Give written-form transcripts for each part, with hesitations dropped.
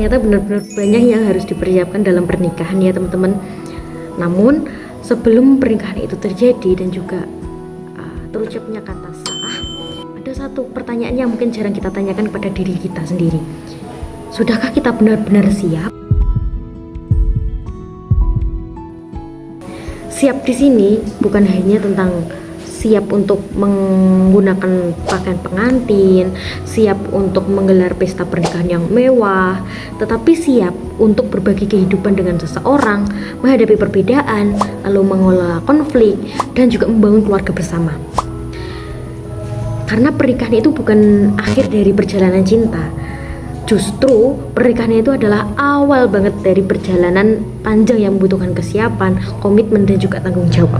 ternyata benar-benar banyak yang harus dipersiapkan dalam pernikahan ya teman-teman. Namun sebelum pernikahan itu terjadi dan juga terucapnya kata sah, ada satu pertanyaan yang mungkin jarang kita tanyakan kepada diri kita sendiri. Sudahkah kita benar-benar siap? Siap di sini bukan hanya tentang siap untuk menggunakan pakaian pengantin, siap untuk menggelar pesta pernikahan yang mewah, tetapi siap untuk berbagi kehidupan dengan seseorang, menghadapi perbedaan, lalu mengelola konflik, dan juga membangun keluarga bersama. Karena pernikahan itu bukan akhir dari perjalanan cinta. Justru pernikahan itu adalah awal banget dari perjalanan panjang yang membutuhkan kesiapan, komitmen, dan juga tanggung jawab.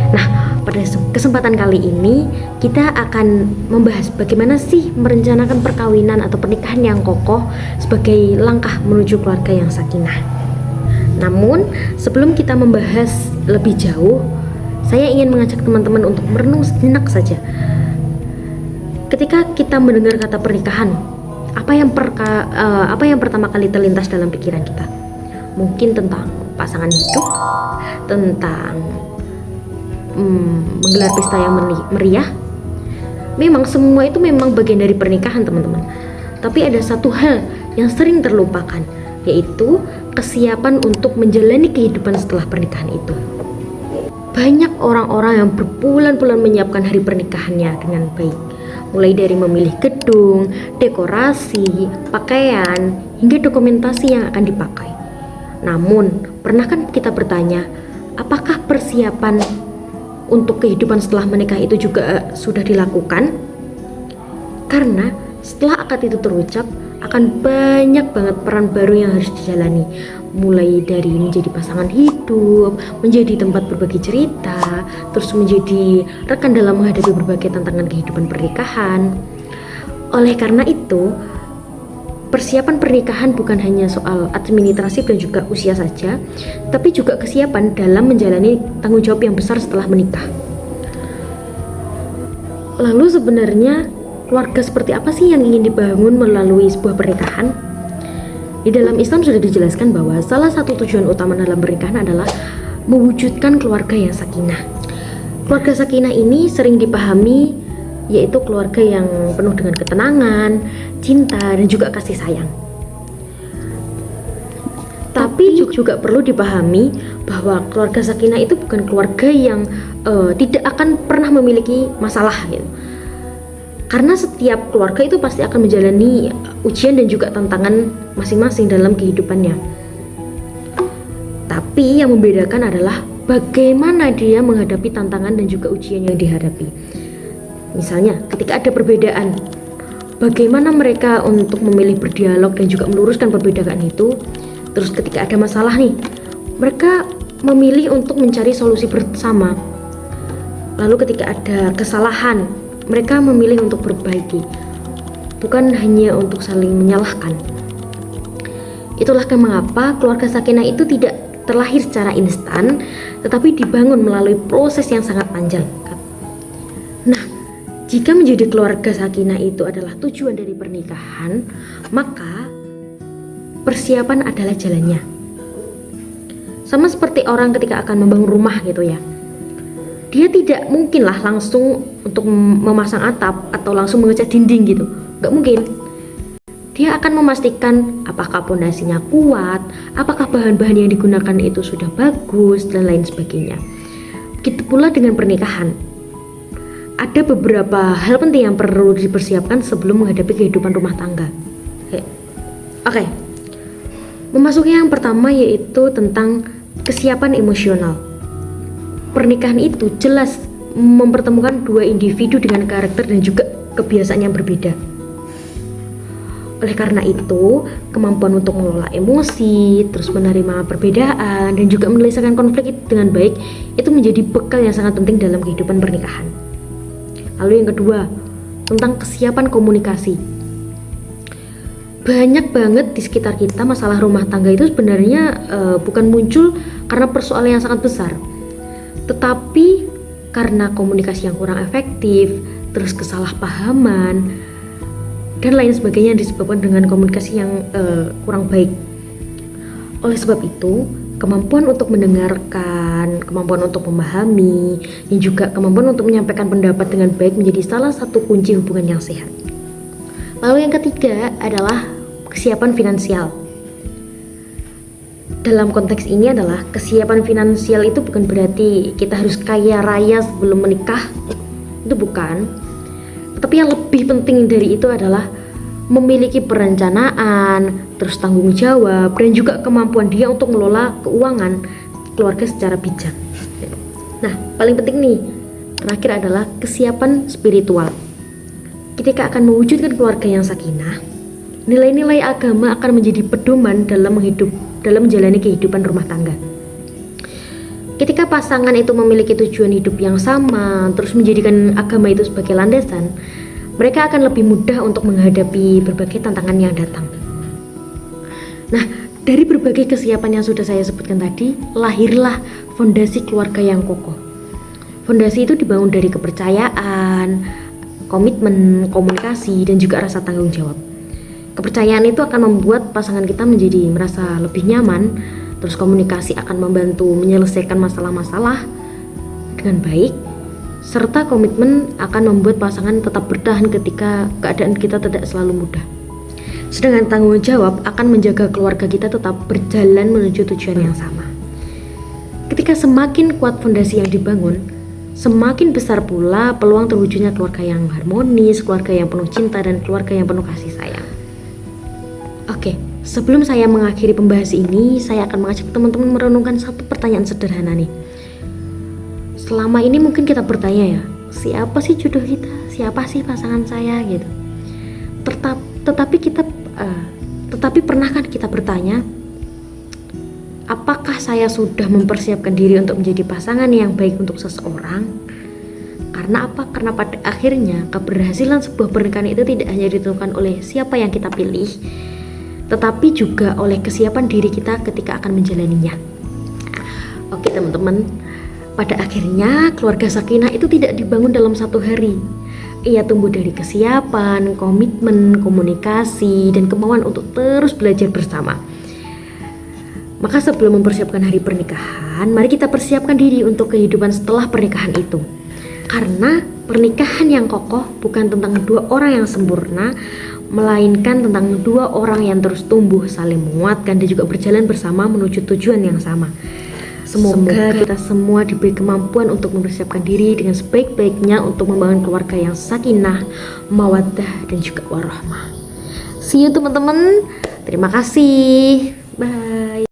Nah, pada kesempatan kali ini kita akan membahas bagaimana sih merencanakan perkawinan atau pernikahan yang kokoh sebagai langkah menuju keluarga yang sakinah. Namun, sebelum kita membahas lebih jauh, saya ingin mengajak teman-teman untuk merenung sejenak saja. Ketika kita mendengar kata pernikahan, apa yang pertama kali terlintas dalam pikiran kita? Mungkin tentang pasangan hidup, tentang menggelar pesta yang meriah. Memang semua itu memang bagian dari pernikahan teman-teman. Tapi ada satu hal yang sering terlupakan, yaitu kesiapan untuk menjalani kehidupan setelah pernikahan itu. Banyak orang-orang yang berbulan-bulan menyiapkan hari pernikahannya dengan baik, mulai dari memilih gedung, dekorasi, pakaian, hingga dokumentasi yang akan dipakai. Namun, pernah kan kita bertanya, apakah persiapan untuk kehidupan setelah menikah itu juga sudah dilakukan? Karena setelah akad itu terucap, akan banyak banget peran baru yang harus dijalani, mulai dari menjadi pasangan hidup, menjadi tempat berbagi cerita, terus menjadi rekan dalam menghadapi berbagai tantangan kehidupan pernikahan. Oleh karena itu, persiapan pernikahan bukan hanya soal administrasi dan juga usia saja, tapi juga kesiapan dalam menjalani tanggung jawab yang besar setelah menikah. Lalu sebenarnya keluarga seperti apa sih yang ingin dibangun melalui sebuah pernikahan? Di dalam Islam sudah dijelaskan bahwa salah satu tujuan utama dalam pernikahan adalah mewujudkan keluarga yang sakinah. Keluarga sakinah ini sering dipahami yaitu keluarga yang penuh dengan ketenangan, cinta, dan juga kasih sayang. Tapi juga perlu dipahami bahwa keluarga sakinah itu bukan keluarga yang tidak akan pernah memiliki masalah gitu. Karena setiap keluarga itu pasti akan menjalani ujian dan juga tantangan masing-masing dalam kehidupannya. Tapi yang membedakan adalah bagaimana dia menghadapi tantangan dan juga ujian yang dihadapi. Misalnya, ketika ada perbedaan, bagaimana mereka untuk memilih berdialog dan juga meluruskan perbedaan itu. Terus ketika ada masalah nih, mereka memilih untuk mencari solusi bersama. Lalu ketika ada kesalahan, mereka memilih untuk berbaiki, bukan hanya untuk saling menyalahkan. Itulah mengapa keluarga sakinah itu tidak terlahir secara instan, tetapi dibangun melalui proses yang sangat panjang. Nah, jika menjadi keluarga sakinah itu adalah tujuan dari pernikahan, maka persiapan adalah jalannya. Sama seperti orang ketika akan membangun rumah gitu ya. Dia tidak mungkinlah langsung untuk memasang atap atau langsung mengecat dinding gitu, nggak mungkin. Dia akan memastikan apakah pondasinya kuat, apakah bahan-bahan yang digunakan itu sudah bagus, dan lain sebagainya. Begitu pula dengan pernikahan. Ada beberapa hal penting yang perlu dipersiapkan sebelum menghadapi kehidupan rumah tangga. Oke. Memasuki yang pertama yaitu tentang kesiapan emosional. Pernikahan itu jelas mempertemukan dua individu dengan karakter dan juga kebiasaan yang berbeda. Oleh karena itu, kemampuan untuk mengelola emosi, terus menerima perbedaan, dan juga menyelesaikan konflik itu dengan baik, itu menjadi bekal yang sangat penting dalam kehidupan pernikahan. Lalu yang kedua, tentang kesiapan komunikasi. Banyak banget di sekitar kita masalah rumah tangga itu sebenarnya bukan muncul karena persoalan yang sangat besar, tetapi karena komunikasi yang kurang efektif, terus kesalahpahaman, dan lain sebagainya yang disebabkan dengan komunikasi yang kurang baik. Oleh sebab itu, kemampuan untuk mendengarkan, kemampuan untuk memahami, dan juga kemampuan untuk menyampaikan pendapat dengan baik menjadi salah satu kunci hubungan yang sehat. Lalu yang ketiga adalah kesiapan finansial. Dalam konteks ini adalah kesiapan finansial itu bukan berarti kita harus kaya raya sebelum menikah, itu bukan. Tapi yang lebih penting dari itu adalah memiliki perencanaan, terus tanggung jawab, dan juga kemampuan dia untuk mengelola keuangan keluarga secara bijak. Nah, paling penting nih, terakhir adalah kesiapan spiritual. Ketika akan mewujudkan keluarga yang sakinah, nilai-nilai agama akan menjadi pedoman dalam menjalani kehidupan rumah tangga. Ketika pasangan itu memiliki tujuan hidup yang sama, terus menjadikan agama itu sebagai landasan, mereka akan lebih mudah untuk menghadapi berbagai tantangan yang datang. Nah, dari berbagai kesiapan yang sudah saya sebutkan tadi, lahirlah fondasi keluarga yang kokoh. Fondasi itu dibangun dari kepercayaan, komitmen, komunikasi, dan juga rasa tanggung jawab. Kepercayaan itu akan membuat pasangan kita menjadi merasa lebih nyaman, terus komunikasi akan membantu menyelesaikan masalah-masalah dengan baik, serta komitmen akan membuat pasangan tetap bertahan ketika keadaan kita tidak selalu mudah. Sedangkan tanggung jawab akan menjaga keluarga kita tetap berjalan menuju tujuan yang sama. Ketika semakin kuat fondasi yang dibangun, semakin besar pula peluang terwujudnya keluarga yang harmonis, keluarga yang penuh cinta, dan keluarga yang penuh kasih sayang. Oke, sebelum saya mengakhiri pembahasan ini, saya akan mengajak teman-teman merenungkan satu pertanyaan sederhana nih. Selama ini mungkin kita bertanya ya, siapa sih jodoh kita? Siapa sih pasangan saya gitu. Tetapi pernahkah kita bertanya, apakah saya sudah mempersiapkan diri untuk menjadi pasangan yang baik untuk seseorang? Karena apa? Karena pada akhirnya keberhasilan sebuah pernikahan itu tidak hanya ditentukan oleh siapa yang kita pilih, tetapi juga oleh kesiapan diri kita ketika akan menjalaninya. Oke teman-teman, pada akhirnya keluarga sakinah itu tidak dibangun dalam satu hari. Ia tumbuh dari kesiapan, komitmen, komunikasi, dan kemauan untuk terus belajar bersama. Maka sebelum mempersiapkan hari pernikahan, mari kita persiapkan diri untuk kehidupan setelah pernikahan itu. Karena pernikahan yang kokoh bukan tentang dua orang yang sempurna, melainkan tentang dua orang yang terus tumbuh, saling menguatkan, dan juga berjalan bersama menuju tujuan yang sama. Semoga kita semua diberi kemampuan untuk mempersiapkan diri dengan sebaik-baiknya untuk membangun keluarga yang sakinah, mawaddah, dan juga warahmah. See you teman-teman. Terima kasih. Bye.